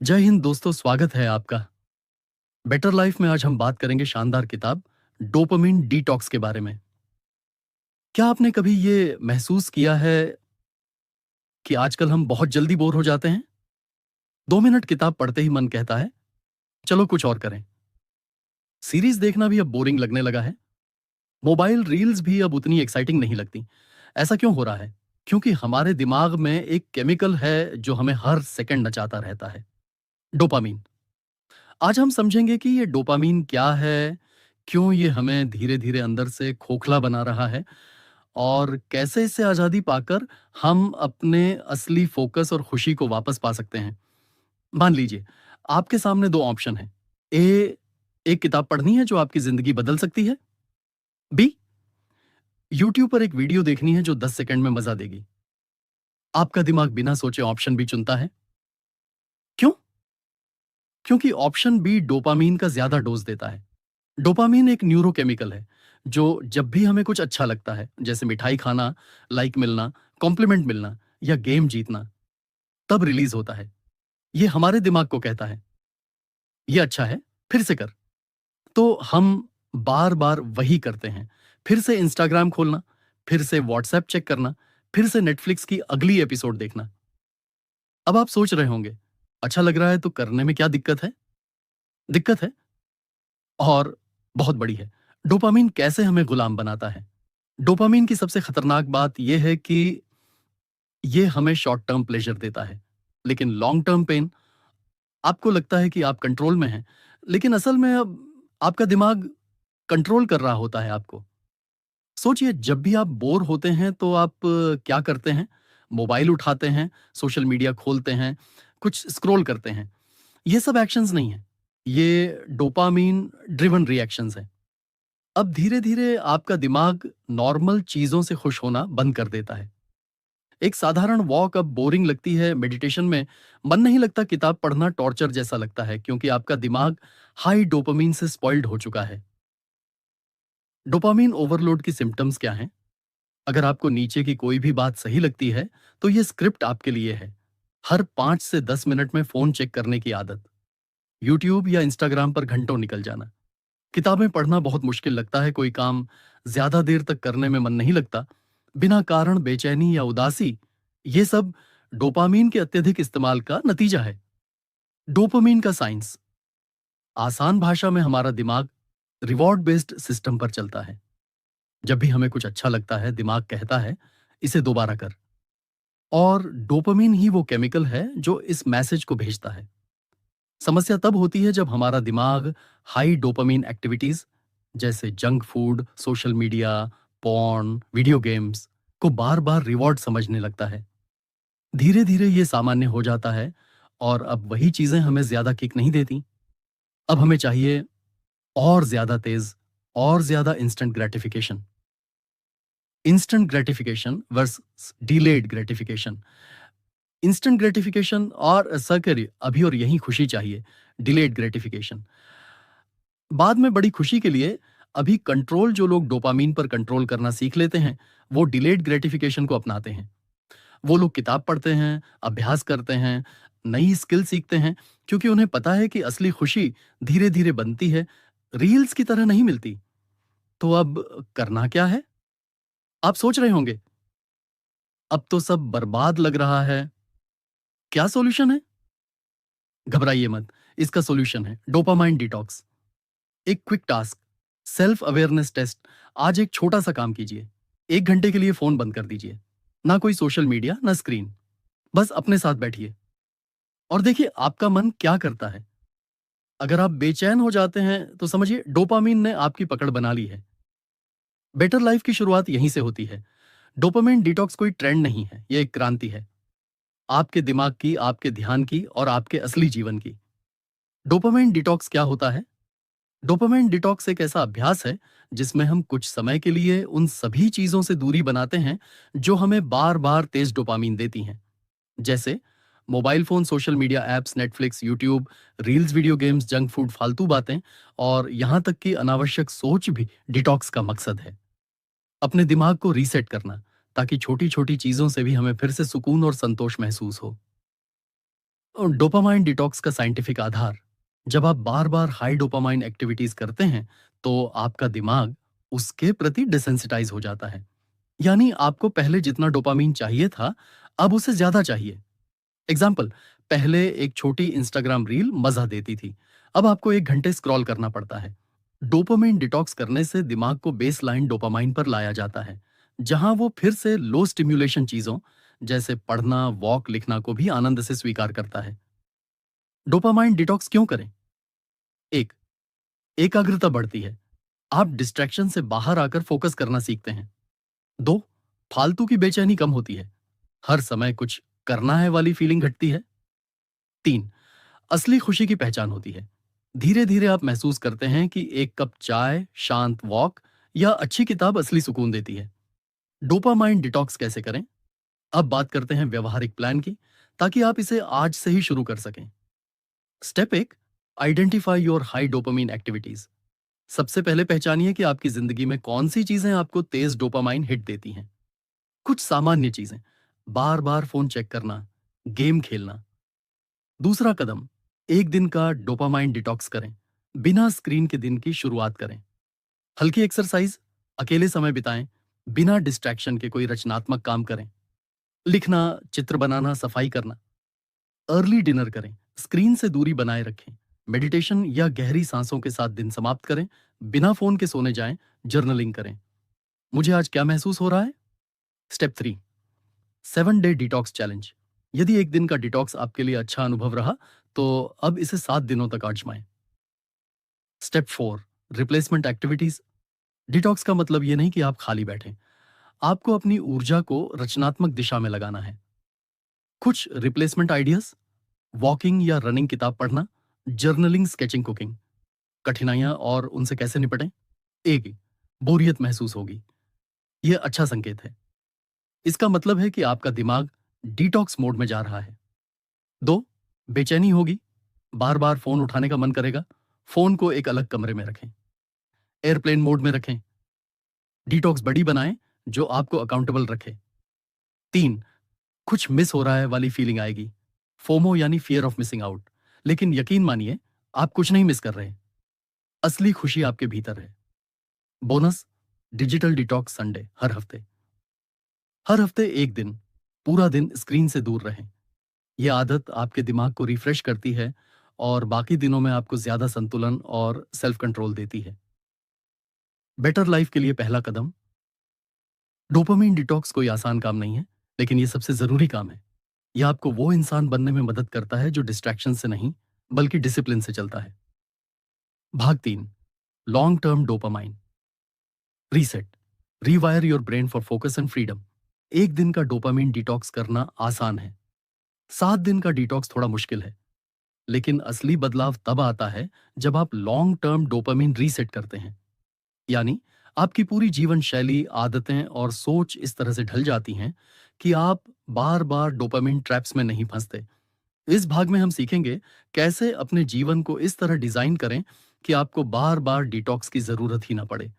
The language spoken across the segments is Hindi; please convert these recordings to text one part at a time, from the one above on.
जय हिंद दोस्तों, स्वागत है आपका। बेटर लाइफ में आज हम बात करेंगे शानदार किताब डोपामिन डिटॉक्स के बारे में। क्या आपने कभी ये महसूस किया है कि आजकल हम बहुत जल्दी बोर हो जाते हैं? 2 मिनट किताब पढ़ते ही मन कहता है, चलो कुछ और करें। सीरीज देखना भी अब बोरिंग लगने लगा है। मोबाइल रील्स भी अब उतनी एक्साइटिंग नहीं लगती। ऐसा क्यों हो रहा है? क्योंकि हमारे दिमाग में एक केमिकल है जो हमें हर सेकंड नचाता रहता है, डोपामीन। आज हम समझेंगे कि ये डोपामीन क्या है, क्यों ये हमें धीरे-धीरे अंदर से खोखला बना रहा है और कैसे इससे आज़ादी पाकर हम अपने असली फ़ोकस और खुशी को वापस पा सकते हैं। मान लीजिए, आपके सामने 2 ऑप्शन हैं। ए, एक किताब पढ़नी है जो आपकी ज़िंदगी बदल सकती है। बी, यूट्यूब पर एक वीडियो देखनी है जो 10 सेकंड में मज़ा देगी। आपका दिमाग बिना सोचे ऑप्शन बी चुनता है। क्यों? क्योंकि ऑप्शन बी डोपामीन का ज़्यादा डोज़ देता है। डोपामीन एक न्यूरोकेमिकल है जो जब भी हमें कुछ अच्छा लगता है, जैसे मिठाई खाना, लाइक मिलना, कॉम्प्लीमेंट मिलना या गेम जीतना, तब रिलीज होता है। ये हमारे दिमाग को कहता है, ये अच्छा है, फिर से कर। तो हम बार बार वही करते हैं। फिर से इंस्टाग्राम खोलना, फिर से व्हाट्सएप चेक करना, फिर से नेटफ्लिक्स की अगली एपिसोड देखना। अब आप सोच रहे होंगे, अच्छा लग रहा है तो करने में क्या दिक्कत है? दिक्कत है, और बहुत बड़ी है। डोपामीन कैसे हमें गुलाम बनाता है? डोपामीन की सबसे खतरनाक बात यह है कि ये हमें शॉर्ट टर्म प्लेजर देता है, लेकिन लॉन्ग टर्म पेन। आपको लगता है कि आप कंट्रोल में हैं, लेकिन असल में अब आपका दिमाग कंट्रोल कर रहा होता है आपको। सोचिए, जब भी आप बोर होते हैं तो आप क्या करते हैं? मोबाइल उठाते हैं, सोशल मीडिया खोलते हैं, कुछ स्क्रॉल करते हैं। ये सब एक्शंस नहीं है, ये डोपामीन ड्रिवन रिएक्शंस हैं। अब धीरे-धीरे आपका दिमाग नॉर्मल चीज़ों से खुश होना बंद कर देता है। एक साधारण वॉक अब बोरिंग लगती है, मेडिटेशन में मन नहीं लगता, किताब पढ़ना टॉर्चर जैसा लगता है क्योंकि आपका दिमाग हाई डोपामीन से स्पॉइल्ड हो चुका है। डोपामीन ओवरलोड की सिम्टम्स क्या हैं? अगर आपको नीचे की कोई भी बात सही लगती है, तो ये स्क्रिप्ट आपके लिए है। हर 5 से 10 मिनट में फ़ोन चेक करने की आदत, यूट्यूब या इंस्टाग्राम पर घंटों निकल जाना, किताबें पढ़ना बहुत मुश्किल लगता है, कोई काम ज़्यादा देर तक करने में मन नहीं लगता, बिना कारण बेचैनी या उदासी, ये सब डोपामीन के अत्यधिक इस्तेमाल का नतीजा है। डोपामीन का साइंस, आसान भाषा में हमारा दिमाग रिवॉर्ड बेस्ड सिस्टम पर चलता है। जब भी हमें कुछ अच्छा लगता है, दिमाग कहता है, इसे दोबारा कर। और डोपामीन ही वो केमिकल है जो इस मैसेज को भेजता है। समस्या तब होती है जब हमारा दिमाग हाई डोपामीन एक्टिविटीज जैसे junk food, social media, porn, video games को बार बार रिवॉर्ड समझने लगता है। धीरे धीरे ये सामान्य हो जाता है और अब वही चीजें हमें ज्यादा किक नहीं देती। अब हमें चाहिए और ज्यादा तेज और ज्यादा instant gratification. Instant gratification versus delayed gratification. Instant gratification और सरकरी अभी और यहीं खुशी चाहिए। डिलेड ग्रेटिफिकेशन बाद में बड़ी खुशी के लिए। अभी कंट्रोल, जो लोग डोपामीन पर कंट्रोल करना सीख लेते हैं, वो डिलेड ग्रेटिफिकेशन को अपनाते हैं। वो लोग किताब पढ़ते हैं, अभ्यास करते हैं, नई स्किल सीखते हैं, क्योंकि उन्हें पता है कि असली खुशी धीरे धीरे बनती है, रील्स की तरह नहीं मिलती। तो अब करना क्या है? आप सोच रहे होंगे, अब तो सब बर्बाद लग रहा है, क्या सॉल्यूशन है? घबराइए मत, इसका सॉल्यूशन है डोपामाइन डिटॉक्स। एक quick task, self awareness test. आज एक छोटा सा काम कीजिए। 1 घंटे के लिए फोन बंद कर दीजिए, ना कोई सोशल मीडिया, ना स्क्रीन। बस अपने साथ बैठिए और देखिए आपका मन क्या करता है। अगर आप बेचैन हो जाते हैं तो समझिए डोपामीन ने आपकी पकड़ बना ली है। बेटर लाइफ की शुरुआत यहीं से होती है। डोपामाइन डिटॉक्स कोई ट्रेंड नहीं है, यह एक क्रांति है, आपके दिमाग की, आपके ध्यान की और आपके असली जीवन की। डोपामाइन डिटॉक्स क्या होता है? डोपामाइन डिटॉक्स एक ऐसा अभ्यास है जिसमें हम कुछ समय के लिए उन सभी चीजों से दूरी बनाते हैं जो हमें बार बार तेज डोपामीन देती हैं, जैसे mobile phone, social media apps, Netflix, YouTube, reels, video games, junk food, फालतू बातें और यहां तक कि अनावश्यक सोच भी डिटॉक्स का मकसद है। अपने दिमाग को रीसेट करना, ताकि छोटी छोटी चीजों से भी हमें फिर से सुकून और संतोष महसूस हो। डोपामाइन डिटॉक्स का साइंटिफिक आधार, जब आप बार बार हाई डोपामाइन एक्टिविटीज करते हैं तो आपका दिमाग उसके प्रति डिसेंसिटाइज हो जाता है। यानी आपको पहले जितना डोपामीन चाहिए था, अब उसे ज्यादा चाहिए। एग्जाम्पल, पहले एक छोटी इंस्टाग्राम रील मजा देती थी, अब आपको 1 घंटे स्क्रॉल करना पड़ता है। डोपामाइन डिटॉक्स करने से दिमाग को बेस लाइन डोपामाइन पर लाया जाता है, जहां वो फिर से लो स्टिम्युलेशन चीजों जैसे पढ़ना, वॉक, लिखना को भी आनंद से स्वीकार करता है। डोपामाइन डिटॉक्स क्यों करें? एक, एकाग्रता बढ़ती है, आप डिस्ट्रैक्शन से बाहर आकर फोकस करना सीखते हैं। दो, फालतू की बेचैनी कम होती है, हर समय कुछ करना है वाली फीलिंग घटती है। तीन, असली खुशी की पहचान होती है, धीरे धीरे आप महसूस करते हैं कि एक कप चाय, शांत वॉक या अच्छी किताब असली सुकून देती है। डोपामाइन डिटॉक्स कैसे करें? अब बात करते हैं व्यवहारिक प्लान की, ताकि आप इसे आज से ही शुरू कर सकें। स्टेप एक, identify your high dopamine activities. सबसे पहले पहचानिए कि आपकी जिंदगी में कौन सी चीजें आपको तेज डोपामाइन हिट देती हैं। कुछ सामान्य चीजें, बार बार फोन चेक करना, गेम खेलना। दूसरा कदम, एक दिन का डोपामाइन डिटॉक्स करें, बिना स्क्रीन के दिन की शुरुआत करें। हल्की एक्सरसाइज, अकेले समय बिताएं, बिना डिस्ट्रैक्शन के कोई रचनात्मक काम करें, लिखना, चित्र बनाना, सफाई करना। अर्ली डिनर करें, स्क्रीन से दूरी बनाए रखें, मेडिटेशन या गहरी सांसों के साथ दिन समाप्त करें, बिना फोन के सोने जाएं, जर्नलिंग करें, मुझे आज क्या महसूस हो रहा है। Step 3, 7 day detox challenge. यदि एक दिन का डिटॉक्स आपके लिए अच्छा अनुभव रहा तो अब इसे 7 दिनों तक आजमाएं। Step 4, replacement activities. डिटॉक्स का मतलब ये नहीं कि आप खाली बैठें, आपको अपनी ऊर्जा को रचनात्मक दिशा में लगाना है। कुछ रिप्लेसमेंट आइडियाज, वॉकिंग या रनिंग, किताब पढ़ना, जर्नलिंग, स्केचिंग, कुकिंग। कठिनाइयां और उनसे कैसे निपटें? एक, बोरियत महसूस होगी, यह अच्छा संकेत है, इसका मतलब है कि आपका दिमाग डिटॉक्स मोड में जा रहा है। दो, बेचैनी होगी, बार बार फोन उठाने का मन करेगा, फोन को एक अलग कमरे में रखें, एयरप्लेन मोड में रखें, डिटॉक्स बड़ी बनाएं जो आपको अकाउंटेबल रखे। तीन, कुछ मिस हो रहा है वाली फीलिंग आएगी, फोमो यानी फियर ऑफ मिसिंग आउट, लेकिन यकीन मानिए आप कुछ नहीं मिस कर रहे, असली खुशी आपके भीतर है। बोनस, डिजिटल डिटॉक्स संडे, हर हफ्ते एक दिन, पूरा दिन स्क्रीन से दूर रहें। यह आदत आपके दिमाग को रिफ्रेश करती है और बाकी दिनों में आपको ज्यादा संतुलन और सेल्फ कंट्रोल देती है। बेटर लाइफ के लिए पहला कदम। डोपामाइन डिटॉक्स कोई आसान काम नहीं है, लेकिन यह सबसे जरूरी काम है। यह आपको वो इंसान बनने में मदद करता है जो डिस्ट्रैक्शन से नहीं बल्कि डिसिप्लिन से चलता है। भाग 3, long term dopamine reset, रीवायर your brain for focus and freedom. एक दिन का डोपामाइन डिटॉक्स करना आसान है, 7 दिन का डिटॉक्स थोड़ा मुश्किल है, लेकिन असली बदलाव तब आता है जब आप लॉन्ग टर्म डोपामाइन रीसेट करते हैं। यानी आपकी पूरी जीवन शैली, आदतें और सोच इस तरह से ढल जाती हैं कि आप बार बार डोपामाइन ट्रैप्स में नहीं फंसते। इस भाग में हम सीखेंगे कैसे अपने जीवन को इस तरह डिजाइन करें कि आपको बार बार डिटॉक्स की जरूरत ही ना पड़े।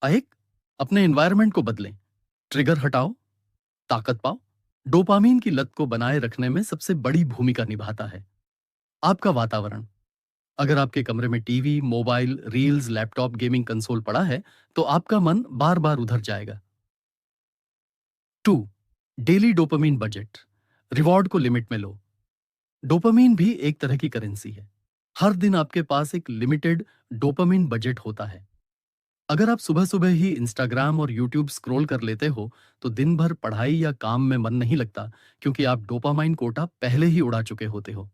एक, अपने एनवायरनमेंट को बदलें, ट्रिगर हटाओ, ताकत पाओ। डोपामीन की लत को बनाए रखने में सबसे बड़ी भूमिका निभाता है आपका वातावरण। अगर आपके कमरे में TV, mobile, reels, laptop, gaming console पड़ा है तो आपका मन बार बार उधर जाएगा। 2, डेली डोपामीन बजट, रिवॉर्ड को लिमिट में लो। डोपामीन भी एक तरह की करेंसी है, हर दिन आपके पास एक लिमिटेड डोपामीन बजट होता है। अगर आप सुबह सुबह ही इंस्टाग्राम और यूट्यूब स्क्रॉल कर लेते हो तो दिन भर पढ़ाई या काम में मन नहीं लगता, क्योंकि आप डोपामाइन कोटा पहले ही उड़ा चुके होते हो।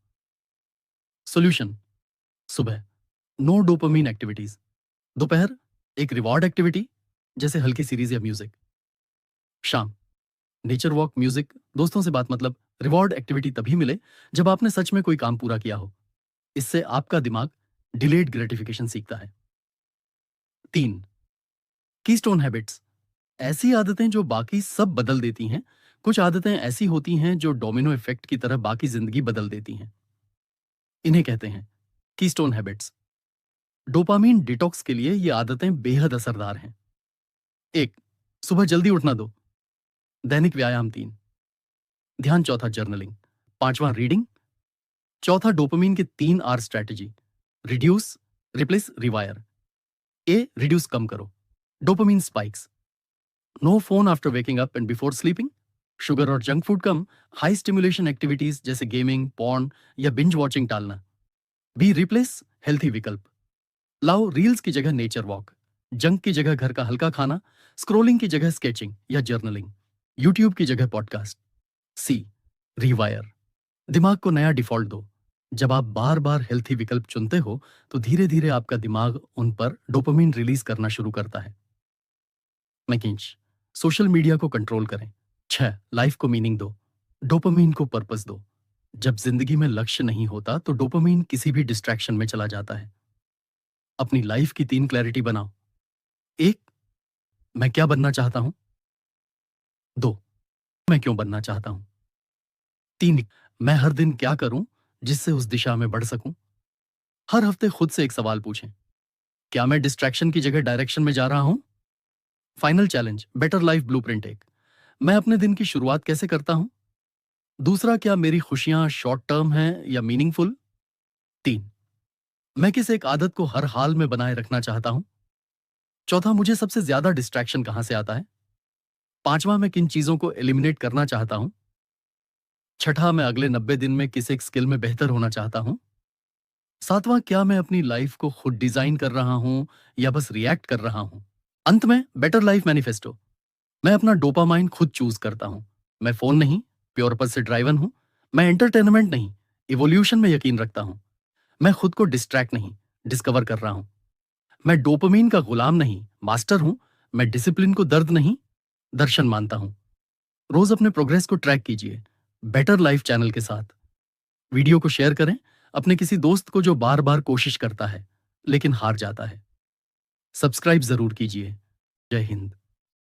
सोल्यूशन, सुबह नो डोपामीन एक्टिविटीज, दोपहर एक रिवॉर्ड एक्टिविटी जैसे हल्की सीरीज या म्यूजिक, शाम नेचर वॉक, म्यूजिक, दोस्तों से बात, मतलब रिवॉर्ड एक्टिविटी तभी मिले जब आपने सच में कोई काम पूरा किया हो। इससे आपका दिमाग डिलेड ग्रेटिफिकेशन सीखता है। 3, कीस्टोन हैबिट्स, ऐसी आदतें जो बाकी सब बदल देती हैं। कुछ आदतें ऐसी होती हैं जो डोमिनो इफेक्ट की तरह बाकी जिंदगी बदल देती हैं, इन्हें कहते हैं कीस्टोन हैबिट्स। डोपामीन डिटॉक्स के लिए ये आदतें बेहद असरदार हैं। एक, सुबह जल्दी उठना। दो, दैनिक व्यायाम। तीन, ध्यान। चौथा, जर्नलिंग। पांचवा, रीडिंग। चौथा, डोपामीन के 3 R strategy. Reduce, replace, rewire. A, reduce कम करो। Dopamine spikes. No phone after waking up and before sleeping. Sugar और जंक फूड कम। हाई स्टिमुलेशन एक्टिविटीज जैसे गेमिंग, पॉर्न या बिंज वॉचिंग टालना। बी, रिप्लेस, हेल्थी विकल्प। लाओ रील्स की जगह नेचर वॉक, जंक की जगह घर का हल्का खाना, स्क्रोलिंग की जगह स्केचिंग या जर्नलिंग, यूट्यूब की जगह पॉडकास्ट। सी, रिवायर, दिमाग को नया डिफॉल्ट दो। जब आप बार बार हेल्थी विकल्प चुनते हो तो धीरे धीरे आपका दिमाग उन पर डोपामिन रिलीज करना शुरू करता है। मैकिंच, सोशल मीडिया को कंट्रोल करें। 6, लाइफ को मीनिंग दो, डोपामिन को पर्पस दो। जब जिंदगी में लक्ष्य नहीं होता तो डोपामिन किसी भी डिस्ट्रैक्शन में चला जाता है। अपनी लाइफ की 3 क्लैरिटी बनाओ। 1, मैं क्या बनना चाहता हूं। 2, मैं क्यों बनना चाहता हूं। 3, मैं हर दिन क्या करूं जिससे उस दिशा में बढ़ सकूं। हर हफ्ते खुद से एक सवाल पूछें, क्या मैं डिस्ट्रैक्शन की जगह डायरेक्शन में जा रहा हूं। Final challenge, better life blueprint. एक, मैं अपने दिन की शुरुआत कैसे करता हूं। दूसरा, क्या मेरी खुशियां शॉर्ट टर्म हैं या मीनिंगफुल। 3, मैं किस एक आदत को हर हाल में बनाए रखना चाहता हूं। चौथा, मुझे सबसे ज्यादा डिस्ट्रैक्शन कहां से आता है। पांचवा, मैं किन चीजों को एलिमिनेट करना चाहता हूं। छठा, मैं अगले 90 दिन में किस एक स्किल में बेहतर होना चाहता हूं। सातवां, क्या मैं अपनी लाइफ को खुद डिजाइन कर रहा हूं या बस रिएक्ट कर रहा हूं। अंत में, बेटर लाइफ मैनिफेस्टो। मैं अपना डोपामाइन खुद चूज करता हूं। मैं फोन नहीं, प्योरपस से ड्राइवन हूं। मैं एंटरटेनमेंट नहीं, इवोल्यूशन में यकीन रखता हूं। मैं खुद को डिस्ट्रैक्ट नहीं, डिस्कवर कर रहा हूं। मैं डोपामीन का गुलाम नहीं, मास्टर हूं। मैं डिसिप्लिन को दर्द नहीं, दर्शन मानता हूं। रोज अपने प्रोग्रेस को ट्रैक कीजिए बेटर लाइफ चैनल के साथ। वीडियो को शेयर करें अपने किसी दोस्त को जो बार बार कोशिश करता है लेकिन हार जाता है। सब्सक्राइब जरूर कीजिए। जय हिंद।